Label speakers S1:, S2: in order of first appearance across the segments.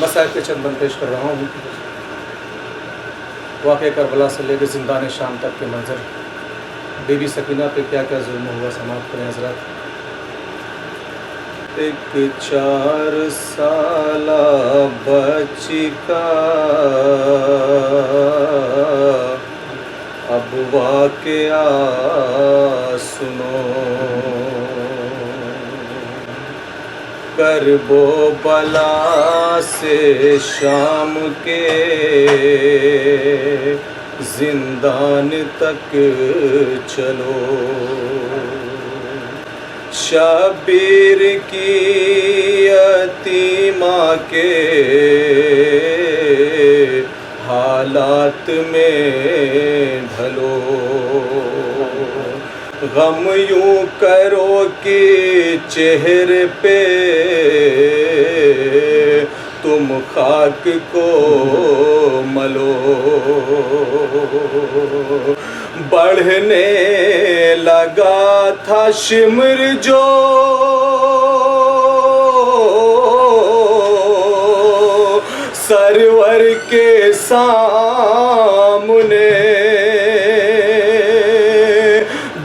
S1: मसाइल के चंद बंद पेश कर रहा हूँ। वाक़या करबला से लेकर ज़िंदान शाम तक के मंजर, बीबी सकीना पे क्या क्या जुल्म हुआ, समाप्त करें हज़रात। एक 4 साला बच्चिका अब वाक़या सुनो, करबो बला से शाम के जिंदान तक चलो। शबीर की यतीमा के हालात में ढलो। गम यूं करो कि चेहरे पे तुम खाक को मलो। बढ़ने लगा था शिमर जो सरवर के सामने,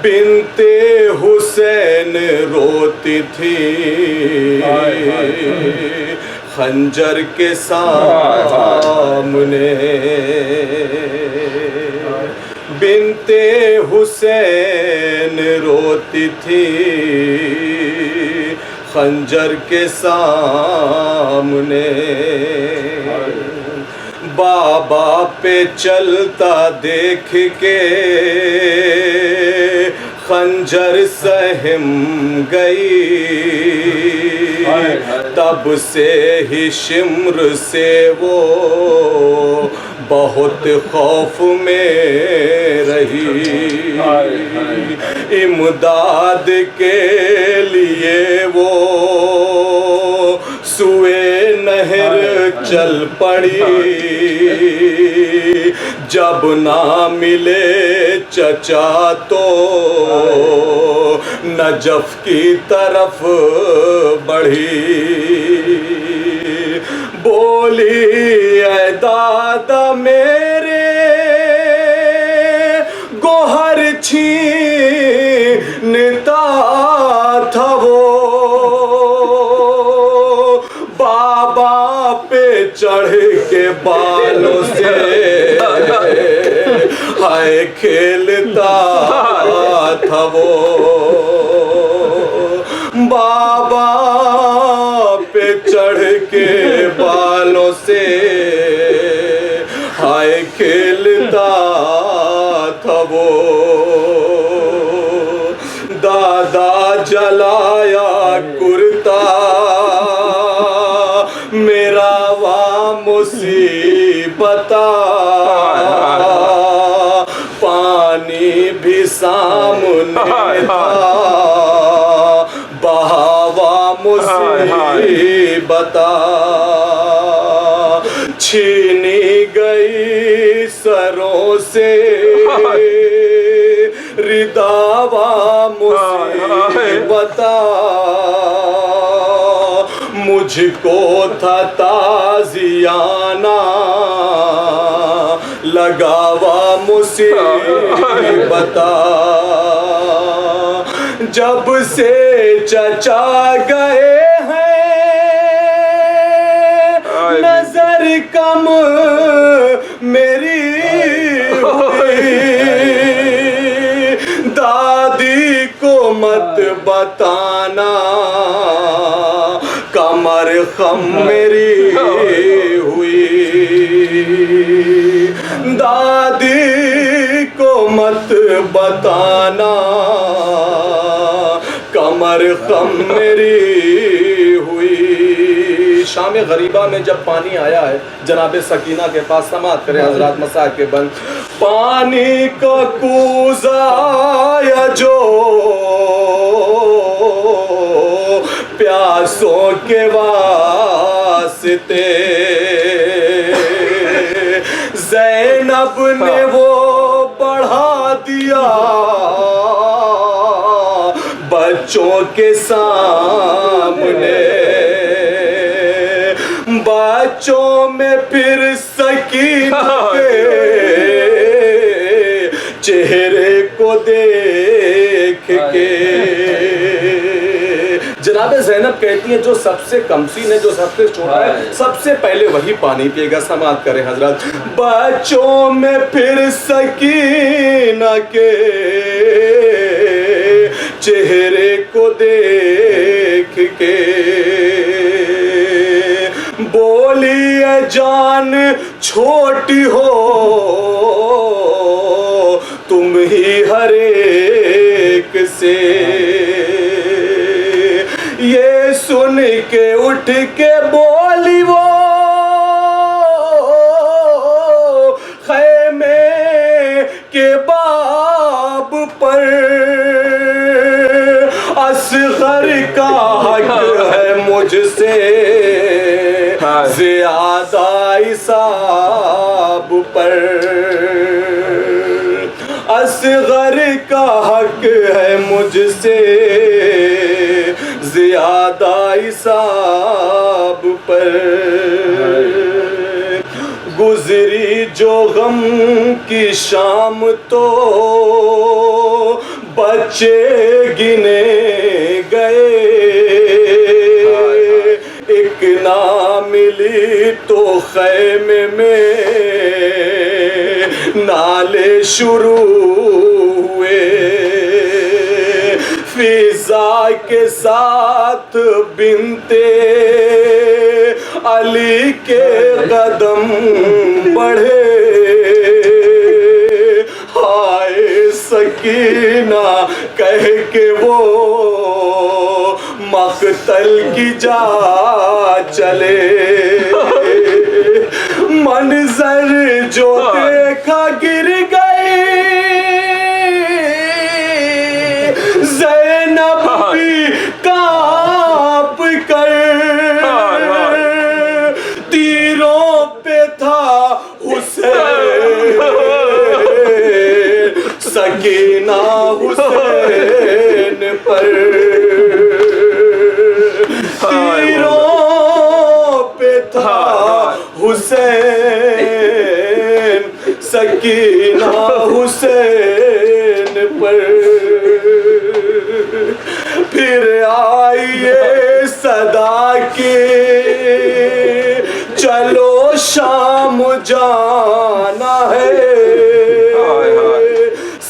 S1: बिनते हुसैन रोती थी खंजर के सामने। बिनते हुसैन रोती थी खंजर के सामने। बाबा पे चलता देख के खंजर सहम गई। तब से ही शिम्र से वो बहुत खौफ में रही। इमदाद के लिए वो सुए नहर चल पड़ी। जब ना मिले चचा तो नजफ की तरफ बढ़ी। बोली ऐ दादा मेरे गोहर छीनता था वो। बाबा पे चढ़ के बालों से हाय खेलता था वो। बाबा पे चढ़ के बालों से हाय खेलता था वो। दादा जलाया कुर्ता मेरा वा मुसीबता। पानी भी सामने था बहावा मुसीबता। छीनी गई सरों से रिदावा मुसीबता। मुझको था ताजियाना लगावा मुसीबता। जब से चचा गए हैं नजर कम मेरी हुई। दादी को मत बताना कमर खम मेरी हुई। दादी को मत बताना कमर खम मेरी हुई। शाम गरीबा में जब पानी आया है जनाबे सकीना के पास, समात करें हजरात मसा के बंद। पानी का कूज़ा आया जो प्यासों के वास्ते, ज़ैनब ने वो बढ़ा दिया बच्चों के सामने। बच्चों में फिर सकीना के चेहरे को देख के। जनाब ज़ैनब कहती हैं जो सबसे कमसीन है, जो सबसे छोटा है, सबसे पहले वही पानी पिएगा। समाअत करें हजरत। बच्चों में फिर सकीना के चेहरे को देख के बोली जान छोटी हो तुम ही हर एक से। ये सुन के उठ के बोली वो खैमे के बाब पर असगर का हक है मुझसे ज़्यादा हिसाब पर। असगर का हक है मुझसे ज़्यादा हिसाब पर। गुजरी जो गम की शाम तो बच्चे गिने गए। एक ना मिली तो खैमे में नाले शुरू हुए। फिजा के साथ बिनते अली के कदम बढ़े। हाय सकीना कह के वो मकतल की जा चले। मंजर जो देखा गिर गई ज़ैनब भी कांप कर। तीरों पे था हुसैन सकीना हुसैन पर। तीरों पे था हुसैन सकीना हुसैन पर। फिर आइए सदा के चलो शाम जाना है।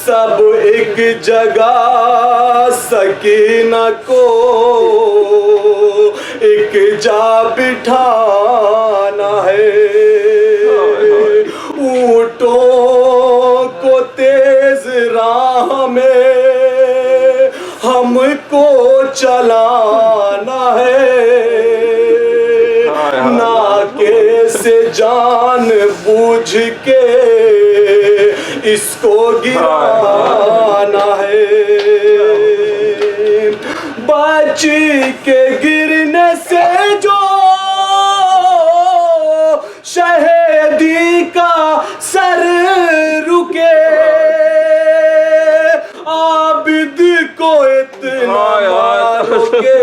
S1: सब एक जगह सकीना को एक जा बिठाना है। ऊँटों को तेज राह में हमको चलाना है। नाके से जान बूझ के इसको गिराना है। बाजी के गिरने से जो शहीदी का सर रुके। आबिद को इतना मारोगे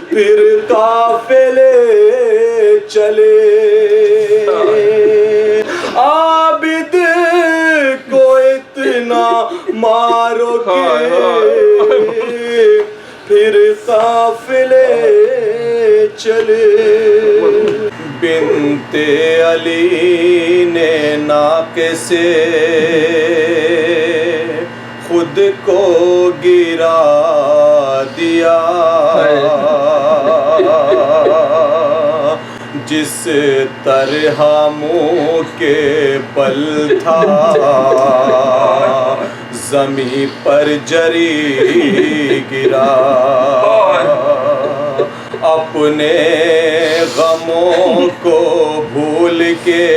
S1: फिर काफिले चले। आबिद को इतना मारोगे फिर काफिले चले। बिनते अली ने नाके से खुद को गिरा दिया। जिस तरह मुँह के बल था ज़मीं पर जरी गिरा। अपने गमों को भूल के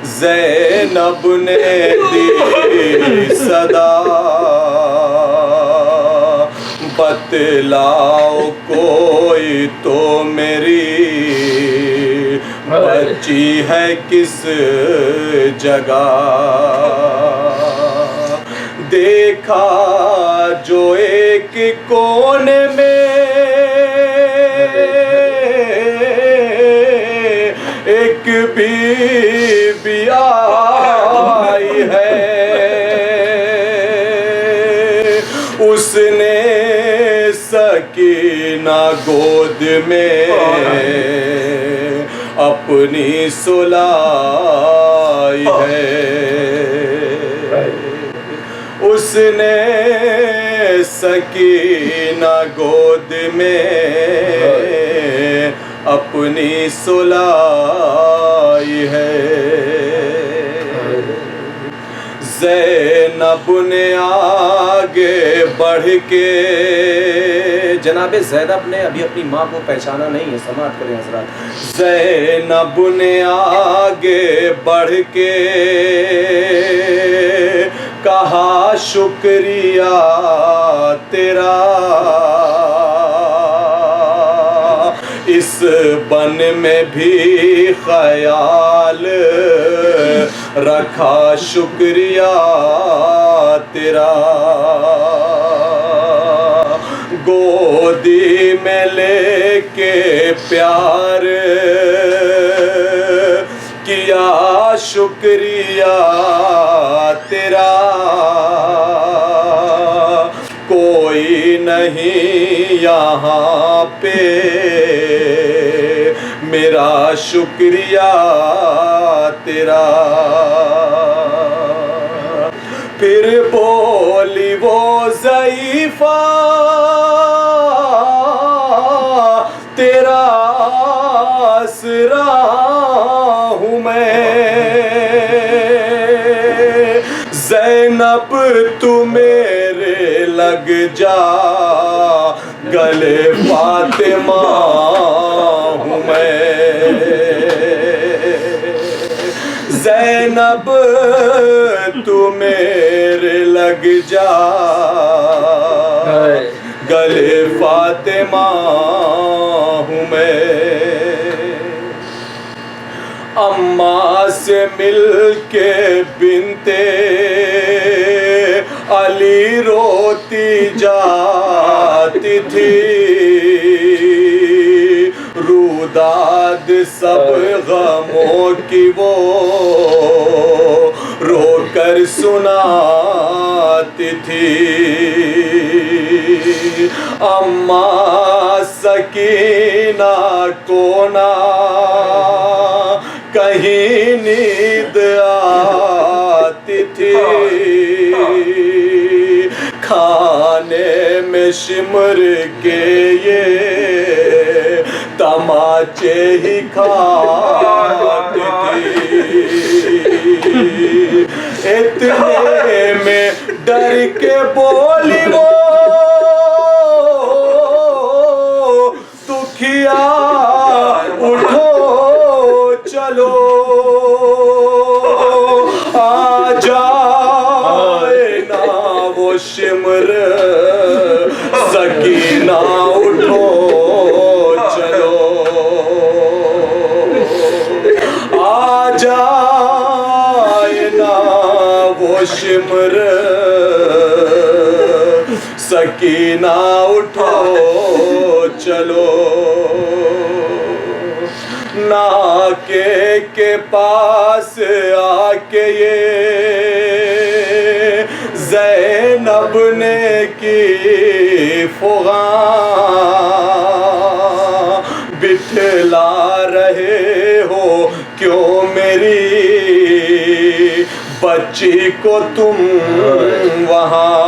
S1: ज़ैनब ने दी सदा। बतलाओ कोई तो मेरी बच्ची है किस जगह। देखा जो एक कोने में एक बीबी आई है, उसने सकीना गोद में अपनी सुलाई है, उसने सकीना गोद में अपनी सुलाई है। ज़ैनब ने आगे बढ़ के, जनाबे ज़ैनब ने अभी अपनी माँ को पहचाना नहीं है, समाअत करें हज़रात। ज़ैनब ने आगे बढ़ के कहा शुक्रिया तेरा, इस बन में भी ख्याल रखा शुक्रिया तेरा, गोदी में लेके प्यार किया शुक्रिया तेरा, कोई नहीं यहाँ पे मेरा शुक्रिया तेरा। फिर बोली वो ज़ईफ़ा तेरा आसरा हूँ मैं, ज़ैनब तू मेरे लग जा गले फातिमा हूँ मैं, ज़ैनब तू मेरे लग जा गले फातिमा हूँ मैं। अम्मा से मिल के बिनते अली रोती जाती थी, रूदाद सब गमों की वो रोकर सुनाती थी। अम्मा सकीना को ना कहीं नींद आती थी, खाने में शिमर के ये तमाचे ही खाती थी। इतने में डर के बोली वो दुखिया उठो चलो, आ जाए ना वो शिमर सकीना उठो चलो, आ जाए ना वो शिमर सकीना उठो चलो। नाके के पास आके ये ज़ैनब ने की फुगा, बिठला रहे हो क्यों मेरी बच्ची को तुम वहाँ,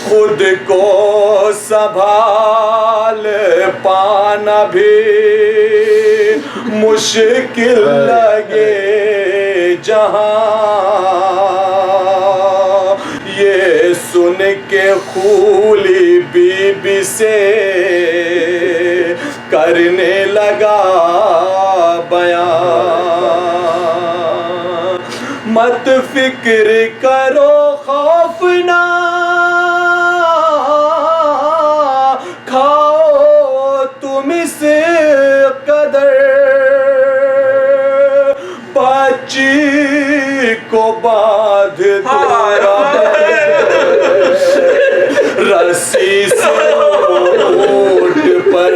S1: खुद को संभाल पाना भी मुश्किल लगे जहाँ, ये सुन के खूली बीबी से करने लगा बयान, मत फिक्र करो खौफ ना खाओ तुम इस कदर, बच्ची को बांध दो रस्सी से ओट पर,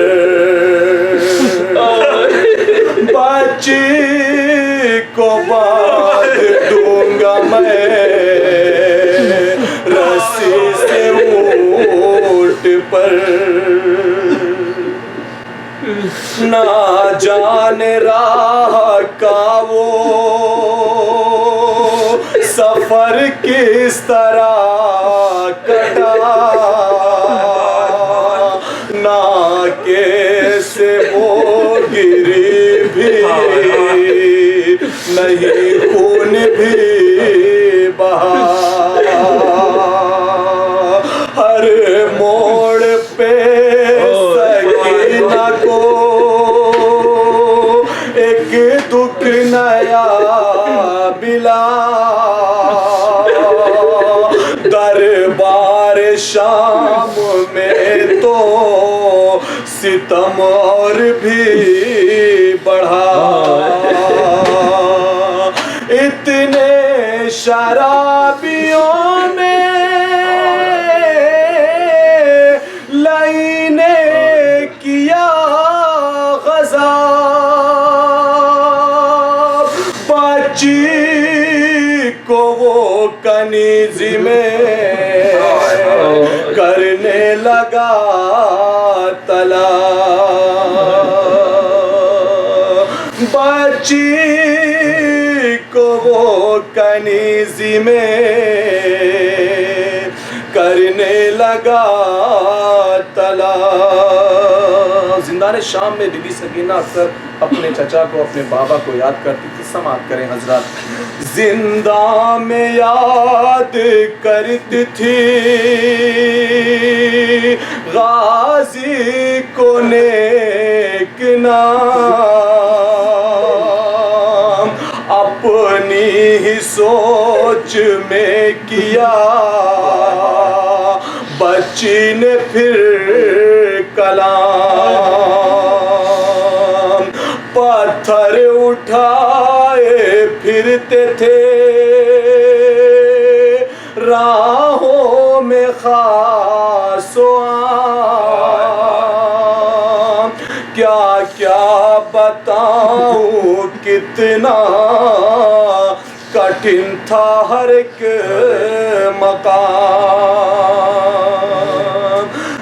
S1: ना जाने राह का वो सफर किस तरह कटा, ना कैसे वो गिरी भी नहीं खून भी बहा, हर मोड़ पे सकीना को एक दुख नया मिला, दरबार शाम में तो सितम और भी बढ़ा, इतने शराबियों में लाइने किया गज़ा, बच्ची को वो कनीज़ी में करने लगा तला, बच्ची को वो कनीज़ी में करने लगा तला। जिंदान शाम में बीबी सकीना अक्सर अपने चचा को, अपने बाबा को याद करती थी। समाअत करें हजरत। जिंदा में याद करती थी गाजी को नेक नाम, अपनी ही सोच में किया बच्ची ने फिर कलाम, पत्थर उठाए फिरते थे राहों में खासो आम, क्या क्या बताऊं कितना कठिन था हर एक मकाम,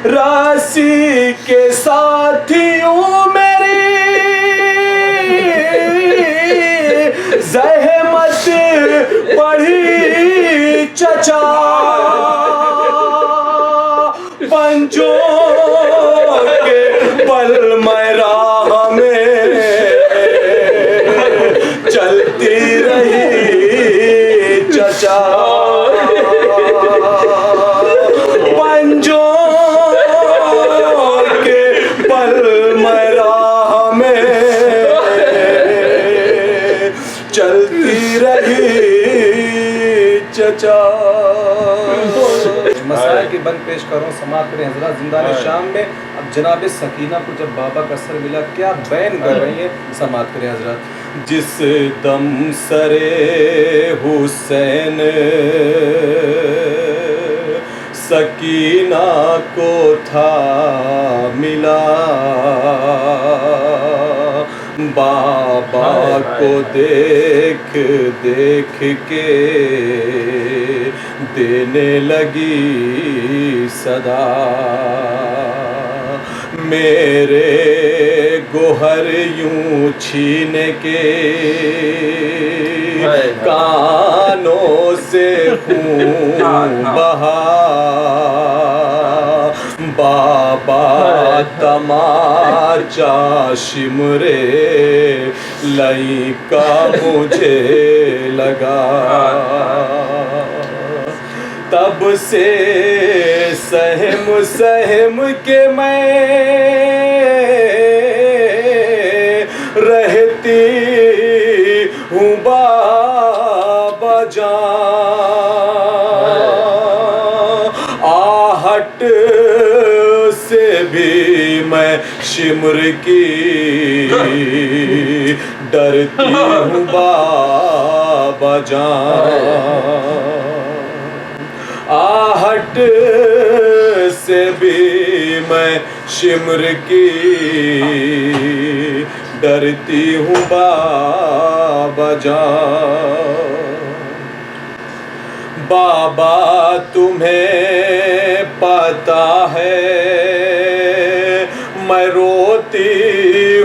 S1: राशि के साथियों मेरी ज़हमत बढ़ी चचा, पंजों के पल मैं राह में चलती रही चचा, पंजों के पल मैं राह में चलती रही चचा। मसाइल की बंद पेश करो, समाअत करें हज़रात। जिंदान शाम में अब जनाब सकीना को जब बाबा का सर मिला, क्या बयान कर रही है, समाअत करें हज़रात। जिस दम सरे हुसैन सकीना को था मिला, बाबा को देख देख के देने लगी सदा, मेरे गोहर यूं छीन के कानों से खून बहा, बाबा तमाचा शिमरे लई का मुझे लगा, तब से सहम सहम के मैं रहती हूँ बाबा जान, आहट से भी मैं शिमर की डरती हूँ बाबा जान, आहट से भी मैं शिमर की डरती हूँ बाबा जान। बाबा तुम्हें पता है मैं रोती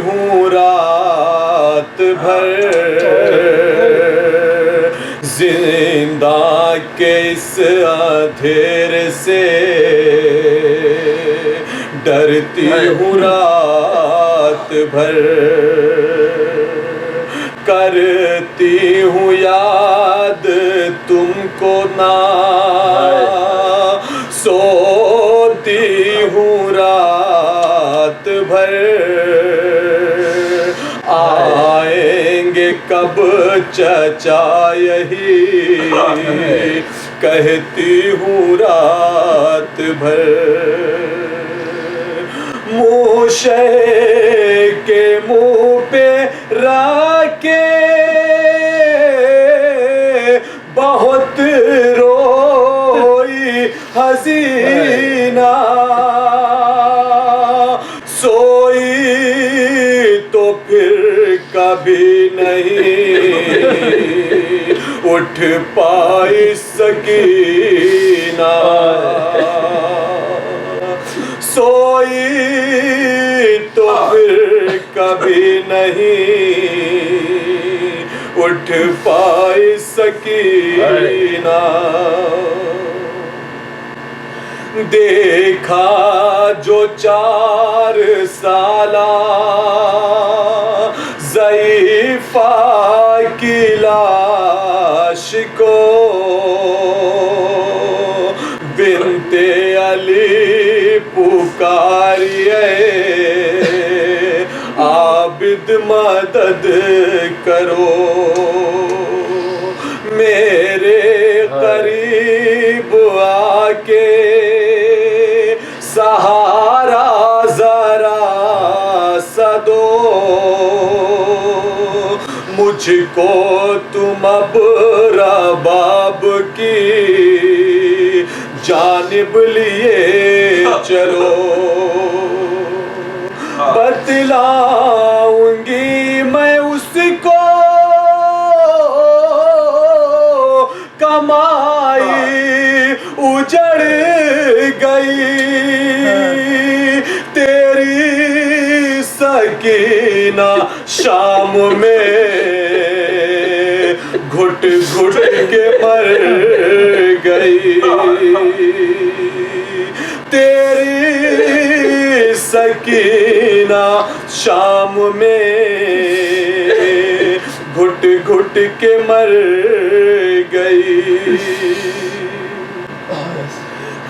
S1: हूँ रात भर, जिंदा के इस अंधेरे से डरती हूँ रात भर, करती हूँ याद तुमको ना, सोती हूँ रात भर, आएंगे कब चचा यही कहती हूँ रात भर, मूशे के मुंह पे राके बहुत रोई हसीना, सोई तो फिर कभी नहीं उठ पाई सकीना, सोई तो फिर कभी नहीं उठ पाई सकीना, देखा जो 4 साला ज़ईफ़ा की लाश को, बिनते अली पुकारिए आबिद मदद करो, मेरे करीब आके सहारा जरा सदो, मुझको तुम अब रबाब की जानिब लिए चलो, बतलाऊंगी मैं उसको कमाई उजड़ गई, तेरी सकीना शाम में घुट घुट के मर गई, तेरी सकीना शाम में घुट घुट के मर गई,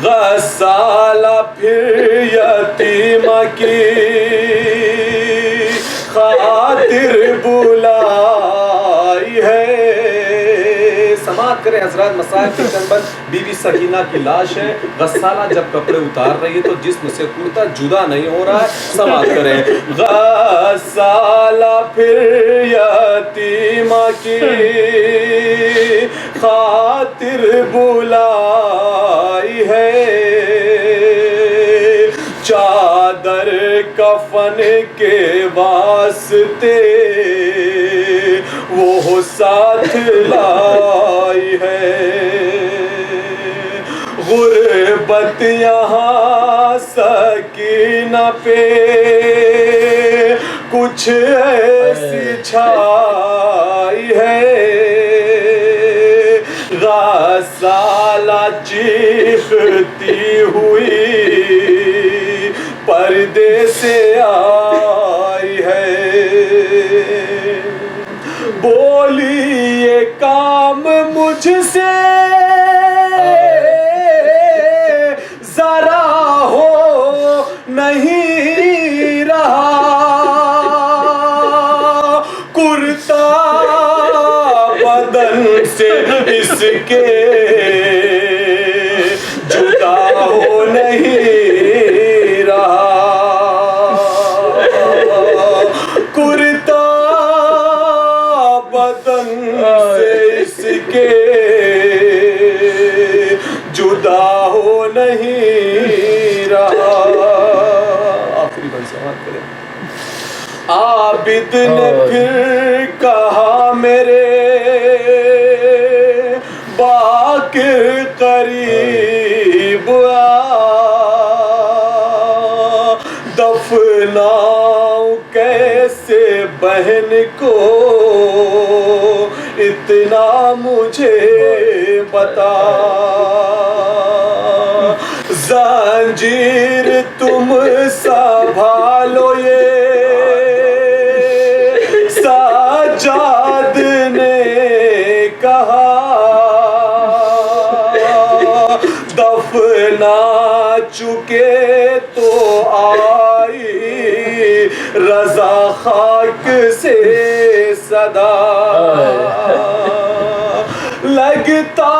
S1: गस्साला फिर यतीमा की खातिर बुलाई है, समाप्त करें हज़रात मसाइल के चंद। बीवी सकीना की लाश है, गस्साला जब कपड़े उतार रही है तो जिस्म से कुर्ता जुदा नहीं हो रहा है, समाप्त करें। गस्साला फिर यतीमा की खातिर बुलाई है, चादर कफन के वास्ते वो साथ लाई है, गुर्बत यहाँ सकीना पे कुछ ऐसी छाई है, गस्साला चीखती हुई पर्दे से आई है, बोली ये काम मुझसे जरा हो नहीं रहा, कुर्ता बदन से इसके जुदा हो नहीं रहा, कुर्ता बदन से इसके जुदा हो नहीं रहा। आखिरी बंद समाप्त करें। आबिद ने फिर कहा मेरे बाकिर करीब आ, दफनाऊं कैसे बहन को इतना मुझे बता। जंजीर तुम संभालो ये साजाद ने कहा। दफना चुके तो आई रजा खाक से सदा। लगता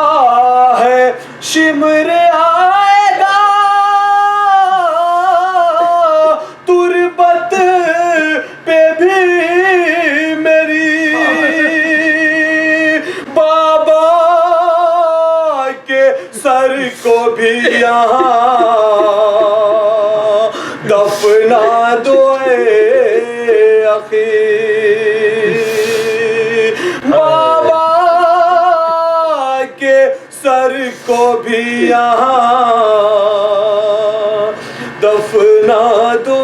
S1: है शिमर आएगा तुरबत पे भी मेरी। बाबा के सर को भी यहाँ दफना दो अखी। बाबा के सर को भी यहाँ दफना दो